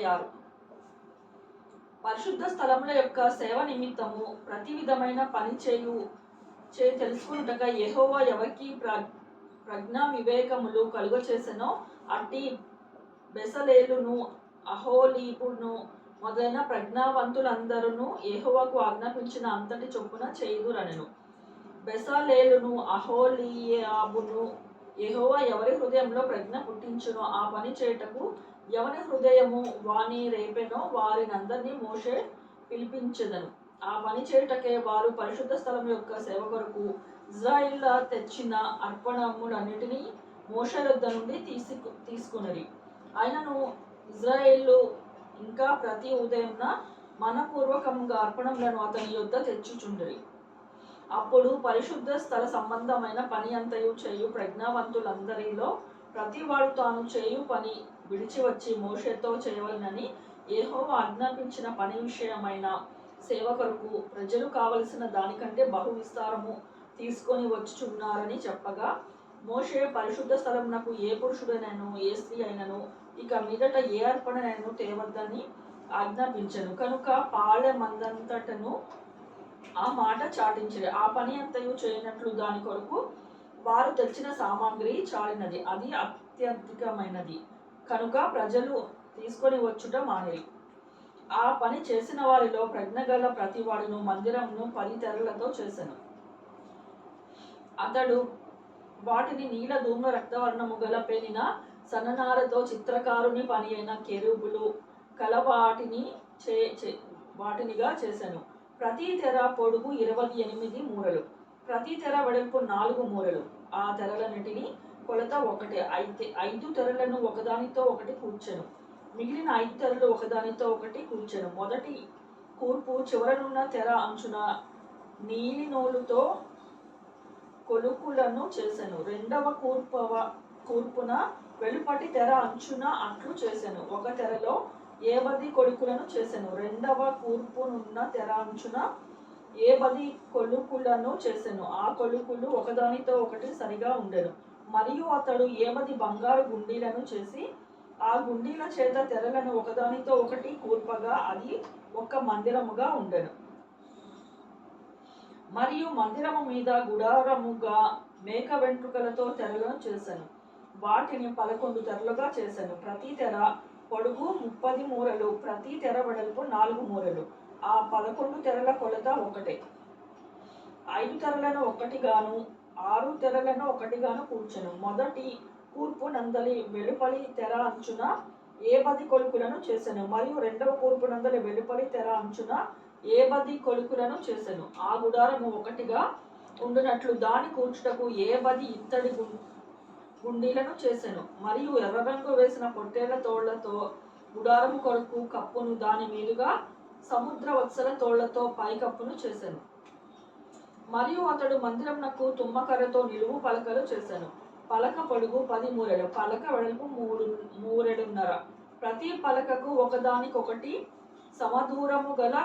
26. పరిశుద్ధ స్థలముల యొక్క సేవ నిమిత్తము ప్రతి విధమైన పని తెలుసుకున్నట్టుగా యెహోవా ఎవరికి ప్రజ్ఞా వివేకములు కలుగచేసెనో అట్టి బెసలేలును అహోలీబును మొదలైన ప్రజ్ఞావంతులందరూ యెహోవాకు ఆజ్ఞాపించిన అంతటి చొప్పున చేయుదురనెను. బెసలేలును అహోలీయాబును యెహోవా ఎవరి హృదయంలో ప్రజ్ఞ పుట్టించునో ఆ పని చేయుటకు ఎవని హృదయము వాని రేపెనో వారినందరినీ మోషే పిలిపించెదను. ఆ పని చేయుటకే వారు పరిశుద్ధ స్థలం యొక్క సేవ కొరకు ఇశ్రాయేలీయుల తెచ్చిన అర్పణములన్నిటినీ మోషే యొద్ద నుండి తీసుకునిరి. అయినను ఇశ్రాయేలీయులు ఇంకా ప్రతి ఉదయమున మనపూర్వకముగా అర్పణములను అతని యొద్ద తెచ్చుచుండిరి. అప్పుడు పరిశుద్ధ స్థల సంబంధమైన పని అంతయు చేయు ప్రజ్ఞావంతులందరిలో ప్రతివాడు తాను చేయు పని విడిచి వచ్చి మోషేతో చేయవలెనని యెహోవా ఆజ్ఞాపించిన పని విషయమైన సేవ కొరకు ప్రజలు కావలసిన దానికంటే బహు విస్తారము తీసుకొని వచ్చుచున్నారని చెప్పగా, మోషే పరిశుద్ధ స్థలమునకు ఏ పురుషుడైనను ఏ స్త్రీ అయినను ఇక మీదట ఏ అర్పణనైనను తేవద్దని ఆజ్ఞాపించెను. కనుక పాళెమందంతటను ఆ మాట చాటించిరి. ఆ పని అంతయు చేయనట్లు దాని కొరకు వారు తెచ్చిన సామాగ్రి చాలినది, అది అత్యధికమైనది కనుక ప్రజలు తీసుకొని వచ్చుట మానిరి. ఆ పని చేసిన వారిలో ప్రజ్ఞగల ప్రతివాడును మందిరమును 10 తెరలతో చేసెను. అతడు వాటిని నీల ధూమ్ర రక్తవర్ణము గల పేనిన సన్ననారతో చిత్రకారుని పని అయిన కెరూబులు కల వాటినిగా చేసెను. ప్రతి తెర పొడుగు 28 మూరలు, ప్రతి తెర వెడల్పు 4 మూరలు. ఆ తెరలన్నిటినీ కొలత ఒకటే. అయితే 5 తెరలను ఒకదానితో ఒకటి కూర్చెను. మిగిలిన 5 తెరలు ఒకదానితో ఒకటి కూర్చెను. మొదటి కూర్పు చివరనున్న తెర అంచున నీలి నూలుతో కొలుకులను చేసెను. రెండవ కూర్పున వెలుపటి తెర అంచున అట్లు చేసెను. ఒక తెరలో 10 కొలుకులను చేసెను. రెండవ కూర్పునున్న తెర అంచున 10 కొలుకులను చేసెను. ఆ కొలుకులు ఒకదానితో ఒకటి సరిగా ఉండెను. మరియు అతడు 10 బంగారు గుండీలను చేసి ఆ గుండీల చేత తెరలను ఒకదానితో ఒకటి కూర్పగా అది ఒక మందిరముగా ఉండెను. మరియు మందిరము మీద గుడారముగా మేక వెంట్రుకలతో తెరలను చేసెను. వాటిని 11 తెరలుగా చేసెను. ప్రతి తెర పొడుగు 30 మూరలు, ప్రతి తెర వెడల్పు 4 మూరలు. ఆ 11 తెరల కొలత ఒకటే. 5 తెరలను ఒకటిగాను 6 తెరలను ఒకటిగాను కూర్చెను. మొదటి కూర్పు నందలి వెలుపలి తెర అంచున 10 కొలుకులను చేసెను. మరియు రెండవ కూర్పు నందలి వెలుపలి తెర అంచున 10 కొలుకులను చేసెను. ఆ గుడారము ఒకటిగా ఉండునట్లు దాని కూర్చుటకు 10 ఇత్తడి గుండీలను చేసెను. మరియు ఎర్ర రంగు వేసిన పొట్టేళ్ల తోళ్లతో గుడారము కొరకు కప్పును, దాని మీదుగా సముద్ర వత్సల తోళ్లతో పైకప్పును చేసెను. మరియు అతడు మందిరమునకు తుమ్మకర్రతో నిలువు పలకలు చేసెను. పలక పొడుగు 10 మూరలు, పలక వెడల్పు 3 మూరెడున్నర. ప్రతి పలకకు ఒకదానికొకటి సమదూరము గల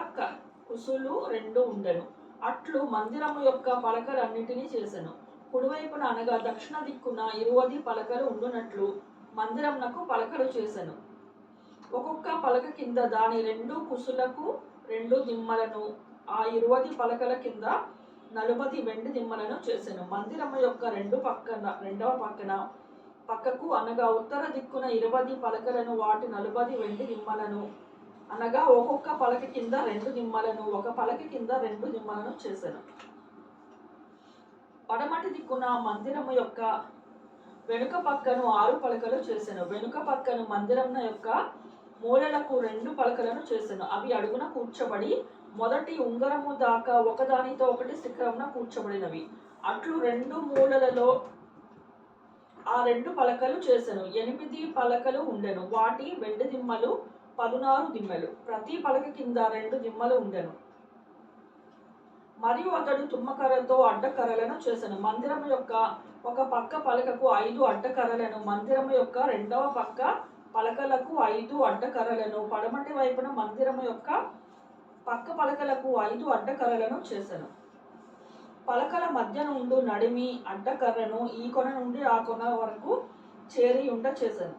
కుసులు 2 ఉండెను. అట్లు మందిరము యొక్క పలకలన్నిటినీ చేసెను. కుడివైపున అనగా దక్షిణ దిక్కున 20 పలకలు ఉండునట్లు మందిరమునకు పలకలు చేసెను. ఒక్కొక్క పలక కింద దాని 2 కుసులకు 2 దిమ్మలను, ఆ 20 పలకల కింద 40 వెండి దిమ్మలను చేసెను. మందిరము యొక్క రెండవ పక్కకు అనగా ఉత్తర దిక్కున 20 పలకలను, వాటి 40 వెండి దిమ్మలను, అనగా ఒక్కొక్క పలక కింద 2 దిమ్మలను, ఒక పలక కింద 2 దిమ్మలను చేసెను. పడమటి దిక్కున మందిరము యొక్క వెనుక పక్కను 6 పలకలు చేసెను. వెనుక పక్కను మందిరము యొక్క మూలలకు 2 పలకలను చేసెను. అవి అడుగున కూర్చబడి మొదటి ఉంగరము దాకా ఒకదానితో ఒకటి శిఖరమున కూర్చబడినవి. అట్లు 2 మూలలలో ఆ 2 పలకలు చేసెను. 8 పలకలు ఉండెను. వాటి వెండి దిమ్మలు 16 దిమ్మెలు. ప్రతి పలక కింద 2 దిమ్మలు ఉండెను. మరియు అతడు తుమ్మకర్రతో అడ్డకర్రలను చేసెను. మందిరము యొక్క ఒక పక్క పలకకు 5 అడ్డకర్రలను, మందిరము యొక్క రెండవ పక్క పలకలకు 5 అడ్డకర్రలను, పడమటి వైపున మందిరము యొక్క పక్క పలకలకు 5 అడ్డకర్రలను చేసెను. పలకల మధ్య నుండి నడిమి అడ్డకర్రను ఈ కొన నుండి ఆ కొన వరకు చేరియుండ చేసెను.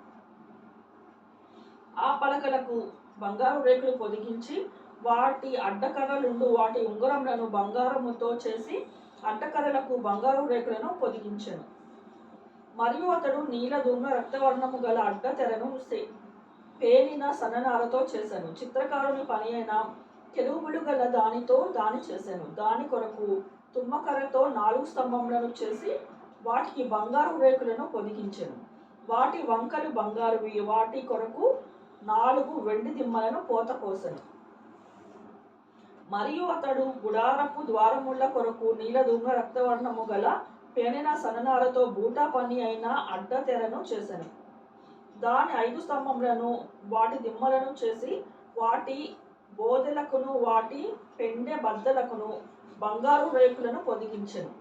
ఆ పలకలకు బంగారు రేకులు పొదిగించి వాటి అడ్డకర్రలుండు వాటి ఉంగరములను బంగారముతో చేసి అడ్డకర్రలకు బంగారు రేకులను పొదిగించెను. మరియు అతడు నీల ధూమ్ర రక్తవర్ణము గల అడ్డతెరను పేనిన సన్ననారతో చేశాను. చిత్రకారుని పని అయిన కెరూబులు గల దానితో దాని చేశాను. దాని కొరకు తుమ్మకర్రతో 4 స్తంభములను చేసి వాటికి బంగారు రేకులను పొదిగించెను. వాటి వంకలు బంగారువి. వాటి కొరకు 4 వెండి దిమ్మలను పోతపోసెను. మరియు అతడు గుడారపు ద్వారముల కొరకు నీల ధూమ్ర రక్తవర్ణము గల పేనిన సన్ననారతో బూటా పని అయిన అడ్డతెరను చేశాను. దాని 5 స్తంభములను వాటి దిమ్మలను చేసి వాటి బోదెలకును వాటి పెండె బద్దలకును బంగారు రేకులను పొదిగించెను.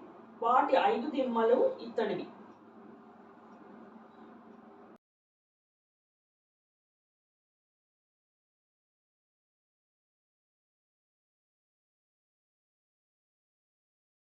వాటి 5 దిమ్మలు ఇత్తడివి.